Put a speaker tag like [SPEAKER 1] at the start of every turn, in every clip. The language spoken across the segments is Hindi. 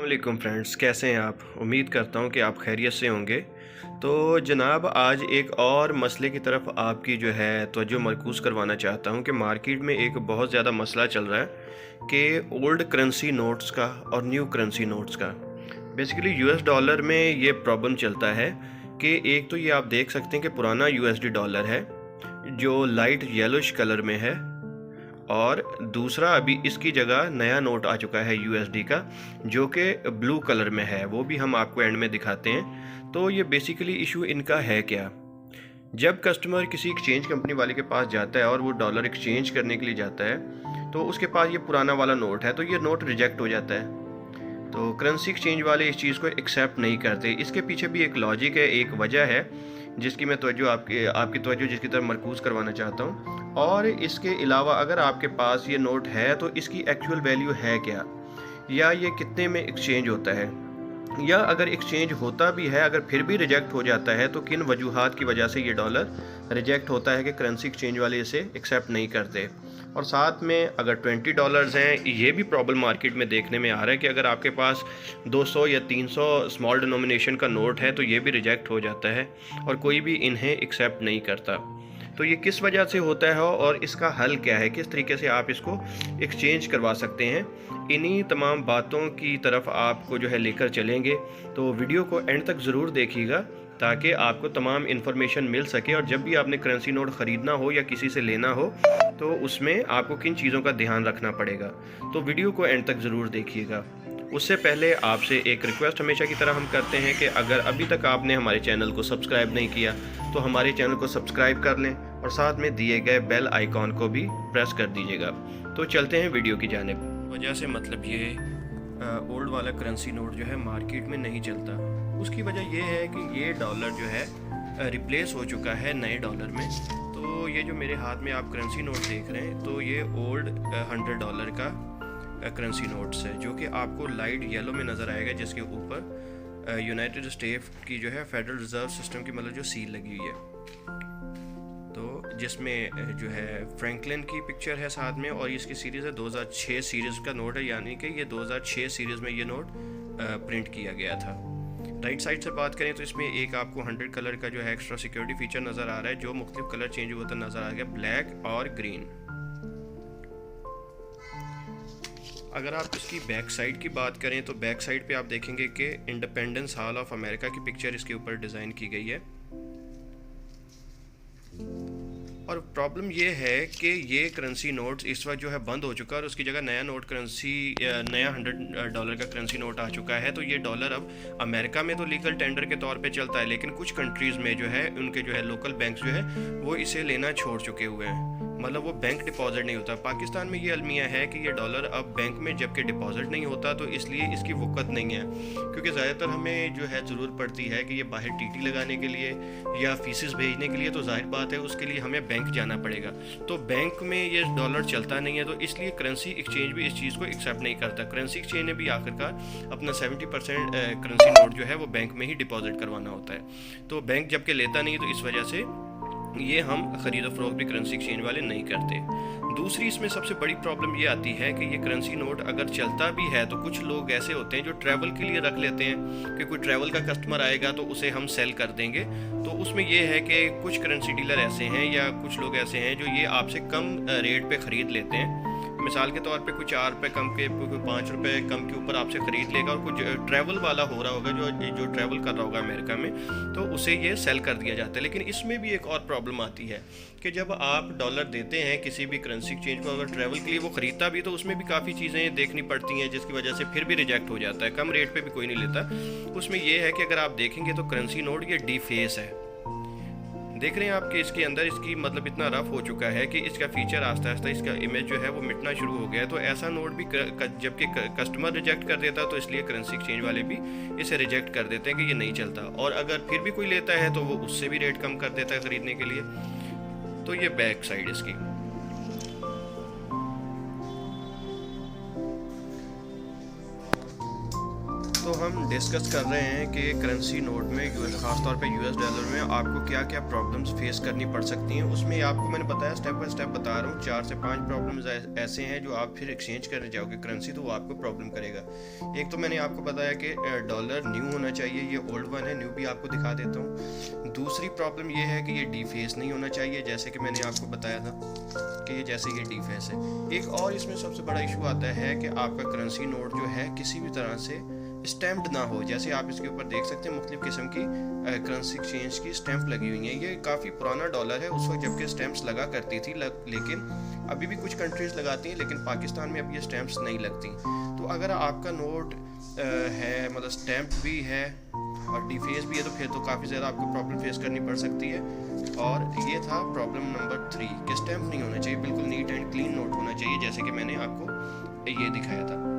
[SPEAKER 1] वालेकुम फ्रेंड्स, कैसे हैं आप? उम्मीद करता हूं कि आप खैरियत से होंगे। तो जनाब, आज एक और मसले की तरफ आपकी जो है तवज्जो मरकूज़ करवाना चाहता हूं कि मार्केट में एक बहुत ज़्यादा मसला चल रहा है कि ओल्ड करेंसी नोट्स का और न्यू करेंसी नोट्स का। बेसिकली यूएस डॉलर में ये प्रॉब्लम चलता है कि एक तो ये आप देख सकते हैं कि पुराना यूएसडी डॉलर है जो लाइट येलोइश कलर में है, और दूसरा अभी इसकी जगह नया नोट आ चुका है यूएसडी का जो कि ब्लू कलर में है। वो भी हम आपको एंड में दिखाते हैं। तो ये बेसिकली इशू इनका है क्या? जब कस्टमर किसी एक्सचेंज कंपनी वाले के पास जाता है और वो डॉलर एक्सचेंज करने के लिए जाता है तो उसके पास ये पुराना वाला नोट है, तो ये नोट रिजेक्ट हो जाता है। तो करेंसी एक्सचेंज वाले इस चीज़ को एक्सेप्ट नहीं करते। इसके पीछे भी एक लॉजिक है, एक वजह है जिसकी मैं तवज्जो आपकी तवज्जो जिसकी तरफ मरकूज़ करवाना चाहता हूँ। और इसके अलावा अगर आपके पास ये नोट है तो इसकी एक्चुअल वैल्यू है क्या, या ये कितने में एक्सचेंज होता है, या अगर एक्सचेंज होता भी है, अगर फिर भी रिजेक्ट हो जाता है तो किन वजूहात की वजह से ये डॉलर रिजेक्ट होता है कि करेंसी एक्सचेंज वाले इसे एक्सेप्ट नहीं करते। और साथ में अगर $20 हैं, ये भी प्रॉब्लम मार्केट में देखने में आ रहा है कि अगर आपके पास 200 या 300 स्मॉल डिनोमिनेशन का नोट है तो ये भी रिजेक्ट हो जाता है और कोई भी इन्हें एक्सेप्ट नहीं करता। तो ये किस वजह से होता है और इसका हल क्या है, किस तरीके से आप इसको एक्सचेंज करवा सकते हैं, इन्हीं तमाम बातों की तरफ आपको जो है लेकर चलेंगे। तो वीडियो को एंड तक ज़रूर देखिएगा ताकि आपको तमाम इन्फॉर्मेशन मिल सके, और जब भी आपने करेंसी नोट ख़रीदना हो या किसी से लेना हो तो उसमें आपको किन चीज़ों का ध्यान रखना पड़ेगा। तो वीडियो को एंड तक ज़रूर देखिएगा। उससे पहले आपसे एक रिक्वेस्ट हमेशा की तरह हम करते हैं कि अगर अभी तक आपने हमारे चैनल को सब्सक्राइब नहीं किया तो हमारे चैनल को सब्सक्राइब कर लें और साथ में दिए गए बेल आइकॉन को भी प्रेस कर दीजिएगा। तो चलते हैं वीडियो की जानिब। वजह से मतलब ये ओल्ड वाला करेंसी नोट जो है मार्केट में नहीं चलता। उसकी वजह ये है कि ये डॉलर जो है रिप्लेस हो चुका है नए डॉलर में। तो ये जो मेरे हाथ में आप करेंसी नोट देख रहे हैं तो ये ओल्ड $100 का करेंसी नोट्स है जो कि आपको लाइट येलो में नज़र आएगा, जिसके ऊपर यूनाइटेड स्टेट की जो है फेडरल रिजर्व सिस्टम की मतलब जो सील लगी हुई है। तो जिसमें जो है फ्रैंकलिन की पिक्चर है साथ में, और इसकी सीरीज़ है 2006 सीरीज़ का नोट है, यानी कि ये 2006 सीरीज़ में ये नोट प्रिंट किया गया था। राइट साइड से बात करें तो इसमें एक आपको 100 कलर का जो है एक्स्ट्रा सिक्योरिटी फीचर नज़र आ रहा है, जो मुख्तलिफ कलर चेंज होता नज़र आ गया, ब्लैक और ग्रीन। अगर आप इसकी बैक साइड की बात करें तो बैक साइड पे आप देखेंगे कि इंडिपेंडेंस हॉल ऑफ अमेरिका की पिक्चर इसके ऊपर डिज़ाइन की गई है। और प्रॉब्लम ये है कि ये करेंसी नोट्स इस वक्त जो है बंद हो चुका है और उसकी जगह नया नया $100 का करेंसी नोट आ चुका है। तो ये डॉलर अब अमेरिका में तो लीगल टेंडर के तौर पे चलता है, लेकिन कुछ कंट्रीज़ में जो है उनके जो है लोकल बैंक्स जो है वो इसे लेना छोड़ चुके हुए हैं, मतलब वो बैंक डिपॉजिट नहीं होता। पाकिस्तान में ये अलमिया है कि ये डॉलर अब बैंक में जबकि डिपॉजिट नहीं होता, तो इसलिए इसकी वक़्त नहीं है, क्योंकि ज़्यादातर हमें जो है ज़रूरत पड़ती है कि ये बाहर टीटी लगाने के लिए या फीसेस भेजने के लिए, तो जाहिर बात है उसके लिए हमें बैंक जाना पड़ेगा। तो बैंक में ये डॉलर चलता नहीं है, तो इसलिए करेंसी एक्सचेंज भी इस चीज़ को एक्सेप्ट नहीं करता। करेंसी एक्सचेंज ने भी आखिरकार अपना 70% करेंसी नोट जो है वो बैंक में ही डिपॉजिट करवाना होता है, तो बैंक जबकि लेता नहीं, तो इस वजह से ये हम ख़रीद फरोख्त भी करेंसी एक्सचेंज वाले नहीं करते। दूसरी इसमें सबसे बड़ी प्रॉब्लम ये आती है कि ये करेंसी नोट अगर चलता भी है तो कुछ लोग ऐसे होते हैं जो ट्रैवल के लिए रख लेते हैं कि कोई ट्रैवल का कस्टमर आएगा तो उसे हम सेल कर देंगे। तो उसमें ये है कि कुछ करेंसी डीलर ऐसे हैं या कुछ लोग ऐसे हैं जो ये आपसे कम रेट पे ख़रीद लेते हैं। मिसाल के तौर पे कोई ₹4 कम के, कोई ₹5 कम के ऊपर आपसे ख़रीद लेगा, और कुछ ट्रैवल वाला हो रहा होगा जो ट्रैवल कर रहा होगा अमेरिका में, तो उसे ये सेल कर दिया जाता है। लेकिन इसमें भी एक और प्रॉब्लम आती है कि जब आप डॉलर देते हैं किसी भी करेंसी एक्सचेंज को, अगर ट्रैवल के लिए वो ख़रीदता भी तो उसमें भी काफ़ी चीज़ें देखनी पड़ती हैं, जिसकी वजह से फिर भी रिजेक्ट हो जाता है। कम रेट पर भी कोई नहीं लेता। उसमें यह है कि अगर आप देखेंगे तो करेंसी नोट ये डीफेस है, देख रहे हैं आपके इसके अंदर इसकी मतलब इतना रफ हो चुका है कि इसका फीचर आस्ता आस्ता इसका इमेज जो है वो मिटना शुरू हो गया है। तो ऐसा नोट भी जबकि कस्टमर रिजेक्ट कर देता, तो इसलिए करेंसी एक्सचेंज वाले भी इसे रिजेक्ट कर देते हैं कि ये नहीं चलता, और अगर फिर भी कोई लेता है तो वो उससे भी रेट कम कर देता है ख़रीदने के लिए। तो ये बैक साइड इसकी। तो हम डिस्कस कर रहे हैं कि करेंसी नोट में ख़ासतौर पे यूएस डॉलर में आपको क्या क्या प्रॉब्लम्स फेस करनी पड़ सकती हैं। उसमें आपको मैंने बताया, स्टेप बाय स्टेप बता रहा हूँ। 4 से 5 प्रॉब्लम्स ऐसे हैं जो आप फिर एक्सचेंज करने जाओगे करेंसी तो वो आपको प्रॉब्लम करेगा। एक तो मैंने आपको बताया कि डॉलर न्यू होना चाहिए, ये ओल्ड वन है, न्यू भी आपको दिखा देता हूँ। दूसरी प्रॉब्लम ये है कि ये डीफेस नहीं होना चाहिए, जैसे कि मैंने आपको बताया था कि ये जैसे ये डीफेस है। एक और इसमें सबसे बड़ा इशू आता है कि आपका करेंसी नोट जो है किसी भी तरह से स्टैम्प्ड ना हो। जैसे आप इसके ऊपर देख सकते हैं मुख्तलिफ किस्म की करेंसी एक्सचेंज की स्टैंप लगी हुई हैं। ये काफ़ी पुराना डॉलर है, उस वक्त जबकि स्टैंप्स लगा करती थी, लेकिन अभी भी कुछ कंट्रीज़ लगाती हैं, लेकिन पाकिस्तान में अब ये स्टैंप्स नहीं लगती। तो अगर आपका नोट है मतलब स्टैंप भी है और डीफेस भी है, तो फिर तो काफ़ी ज़्यादा आपको प्रॉब्लम फेस करनी पड़ सकती है। और ये था प्रॉब्लम नंबर 3 कि स्टैंप नहीं होना चाहिए, बिल्कुल नीट एंड क्लीन नोट होना चाहिए, जैसे कि मैंने आपको ये दिखाया था।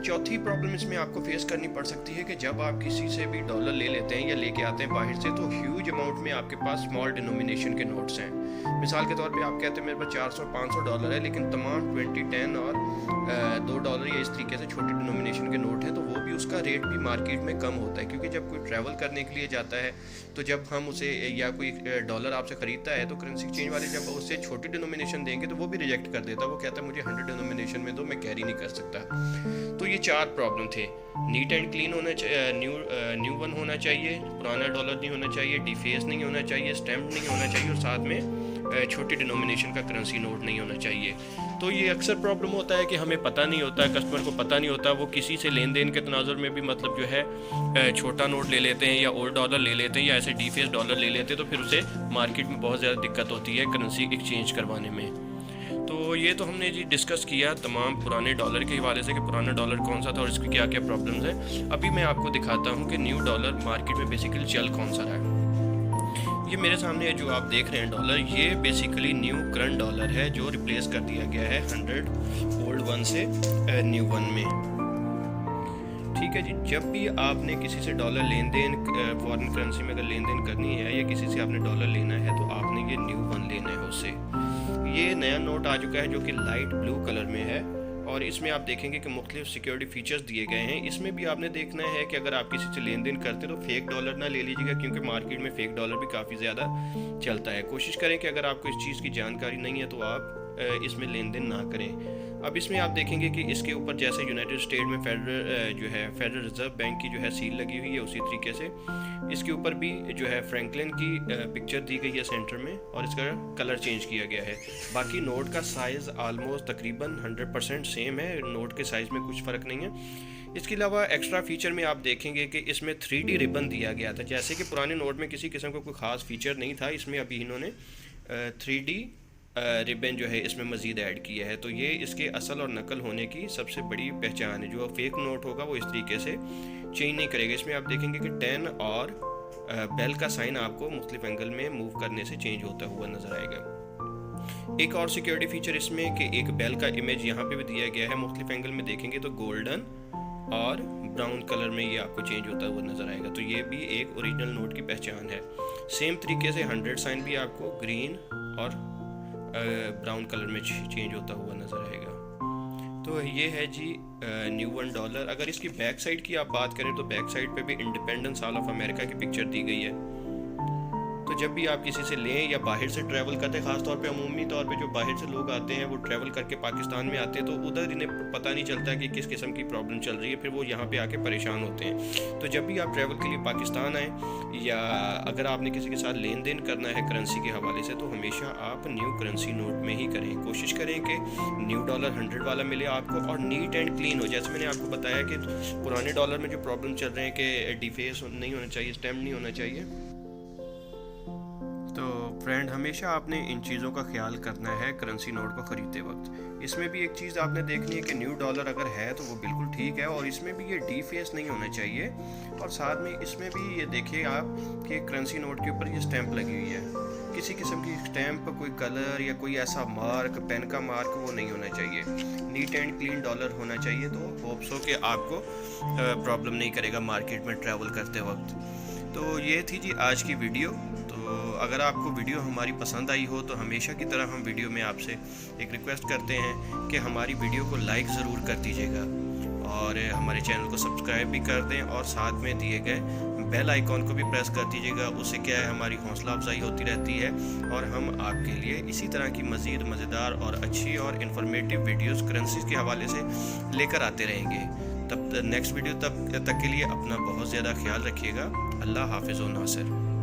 [SPEAKER 1] चौथी प्रॉब्लम इसमें आपको फेस करनी पड़ सकती है कि जब आप किसी से भी डॉलर ले लेते हैं या लेके आते हैं बाहर से, तो ह्यूज अमाउंट में आपके पास स्मॉल डिनोमिनेशन के नोट्स हैं। मिसाल के तौर पे आप कहते हैं मेरे पास 400-500 डॉलर है, लेकिन तमाम 20, 10 और $2 या इस तरीके से छोटे डिनोमिनेशन के नोट हैं, तो वो भी उसका रेट भी मार्केट में कम होता है। क्योंकि जब कोई ट्रैवल करने के लिए जाता है तो जब हम उसे या कोई डॉलर आपसे ख़रीदता है तो करेंसी एक्सचेंज वाले जब उससे छोटी डिनोमिनेशन देंगे तो वो भी रिजेक्ट कर देता है। वो कहता है मुझे 100 डिनोमिनेशन में दो, मैं कैरी नहीं कर सकता। तो ये 4 प्रॉब्लम थे। नीट एंड क्लीन होना चाहिए, न्यू वन होना चाहिए, पुराना डॉलर नहीं होना चाहिए, डीफेस नहीं होना चाहिए, स्टैम्प नहीं होना चाहिए, और साथ में छोटी डिनोमिनेशन का करेंसी नोट नहीं होना चाहिए। तो ये अक्सर प्रॉब्लम होता है कि हमें पता नहीं होता, कस्टमर को पता नहीं होता, वो किसी से लेन देन के तनाजुर में भी मतलब जो है छोटा नोट ले लेते हैं या ओल्ड डॉलर ले लेते हैं या ऐसे डीफेस डॉलर ले लेते हैं, तो फिर उसे मार्केट में बहुत ज़्यादा दिक्कत होती है करेंसी एक्सचेंज करवाने में। तो ये तो हमने जी डिस्कस किया तमाम पुराने डॉलर के हवाले से कि पुराना डॉलर कौन सा था और इसकी क्या क्या प्रॉब्लम्स हैं। अभी मैं आपको दिखाता हूँ कि न्यू डॉलर मार्केट में बेसिकली चल कौन सा रहा है। ये मेरे सामने जो आप देख रहे हैं डॉलर, ये बेसिकली न्यू करंट डॉलर है जो रिप्लेस कर दिया गया है 100 ओल्ड वन से न्यू वन में। ठीक है जी, जब भी आपने किसी से डॉलर लेन देन फॉरेन करेंसी में अगर लेन देन करनी है या किसी से आपने डॉलर लेना है तो आपने ये न्यू वन लेना है उससे। ये नया नोट आ चुका है जो कि लाइट ब्लू कलर में है और इसमें आप देखेंगे कि मुख्तलिफ सिक्योरिटी फीचर्स दिए गए हैं। इसमें भी आपने देखना है कि अगर आप किसी से लेन देन करते हैं तो फेक डॉलर ना ले लीजिएगा, क्योंकि मार्केट में फेक डॉलर भी काफ़ी ज़्यादा चलता है। कोशिश करें कि अगर आपको इस चीज़ की जानकारी नहीं है तो आप इसमें लेन देन ना करें। अब इसमें आप देखेंगे कि इसके ऊपर जैसे यूनाइटेड स्टेट में फेडरल रिजर्व बैंक की जो है सील लगी हुई है, उसी तरीके से इसके ऊपर भी जो है फ्रैंकलिन की पिक्चर दी गई है सेंटर में और इसका कलर चेंज किया गया है। बाकी नोट का साइज़ आलमोस्ट तकरीबन 100% सेम है, नोट के साइज़ में कुछ फ़र्क नहीं है। इसके अलावा एक्स्ट्रा फीचर में आप देखेंगे कि इसमें 3D रिबन दिया गया था, जैसे कि पुराने नोट में किसी किस्म का कोई ख़ास फीचर नहीं था, इसमें अभी इन्होंने 3D रिबन जो है इसमें मज़ीद ऐड किया है। तो ये इसके असल और नकल होने की सबसे बड़ी पहचान है। जो फेक नोट होगा वो इस तरीके से चेंज नहीं करेगा। इसमें आप देखेंगे कि 10 और बेल का साइन आपको मुख्तलिफ एंगल में मूव करने से चेंज होता हुआ नज़र आएगा। एक और सिक्योरिटी फीचर इसमें कि एक बेल का इमेज यहाँ पे भी दिया गया है, मुख्तलिफ एंगल में देखेंगे तो गोल्डन और ब्राउन कलर में ये आपको चेंज होता हुआ नज़र आएगा। तो ये भी एक ओरिजिनल नोट की पहचान है। सेम तरीके से 100 साइन भी आपको ग्रीन और ब्राउन कलर में चेंज होता हुआ नज़र आएगा। तो ये है जी न्यू वन डॉलर। अगर इसकी बैक साइड की आप बात करें तो बैक साइड पे भी इंडिपेंडेंस हॉल ऑफ अमेरिका की पिक्चर दी गई है। तो जब भी आप किसी से लें या बाहर से ट्रैवल करते हैं, ख़ासतौर पे अमूमी तौर पे जो बाहर से लोग आते हैं वो ट्रैवल करके पाकिस्तान में आते हैं, तो उधर इन्हें पता नहीं चलता कि किस किस्म की प्रॉब्लम चल रही है, फिर वो यहाँ पे आके परेशान होते हैं। तो जब भी आप ट्रैवल के लिए पाकिस्तान आएँ या अगर आपने किसी के साथ लेन देन करना है करेंसी के हवाले से, तो हमेशा आप न्यू करेंसी नोट में ही करें। कोशिश करें कि न्यू डॉलर 100 वाला मिले आपको और नीट एंड क्लीन हो। जैसे मैंने आपको बताया कि पुराने डॉलर में जो प्रॉब्लम चल रहे हैं कि डीफेस नहीं होना चाहिए, स्टैम्प नहीं होना चाहिए। तो फ्रेंड, हमेशा आपने इन चीज़ों का ख्याल करना है करेंसी नोट को ख़रीदते वक्त। इसमें भी एक चीज़ आपने देखनी है कि न्यू डॉलर अगर है तो वो बिल्कुल ठीक है और इसमें भी ये डीफेस नहीं होना चाहिए। और साथ में इसमें भी ये देखिए आप कि करेंसी नोट के ऊपर ये स्टैंप लगी हुई है, किसी किस्म की स्टैंप, कोई कलर या कोई ऐसा मार्क, पेन का मार्क, वो नहीं होना चाहिए। नीट एंड क्लीन डॉलर होना चाहिए। तो होप्स हो कि आपको प्रॉब्लम नहीं करेगा मार्केट में ट्रैवल करते वक्त। तो ये थी जी आज की वीडियो। तो अगर आपको वीडियो हमारी पसंद आई हो तो हमेशा की तरह हम वीडियो में आपसे एक रिक्वेस्ट करते हैं कि हमारी वीडियो को लाइक ज़रूर कर दीजिएगा और हमारे चैनल को सब्सक्राइब भी कर दें और साथ में दिए गए बेल आइकॉन को भी प्रेस कर दीजिएगा। उससे क्या है, हमारी हौसला अफजाई होती रहती है और हम आपके लिए इसी तरह की मज़ीद मज़ेदार और अच्छी और इन्फॉर्मेटिव वीडियोस करेंसीज के हवाले से लेकर आते रहेंगे। तब नेक्स्ट वीडियो तक के लिए अपना बहुत ज़्यादा ख्याल रखिएगा। अल्लाह हाफिज़ व नासिर।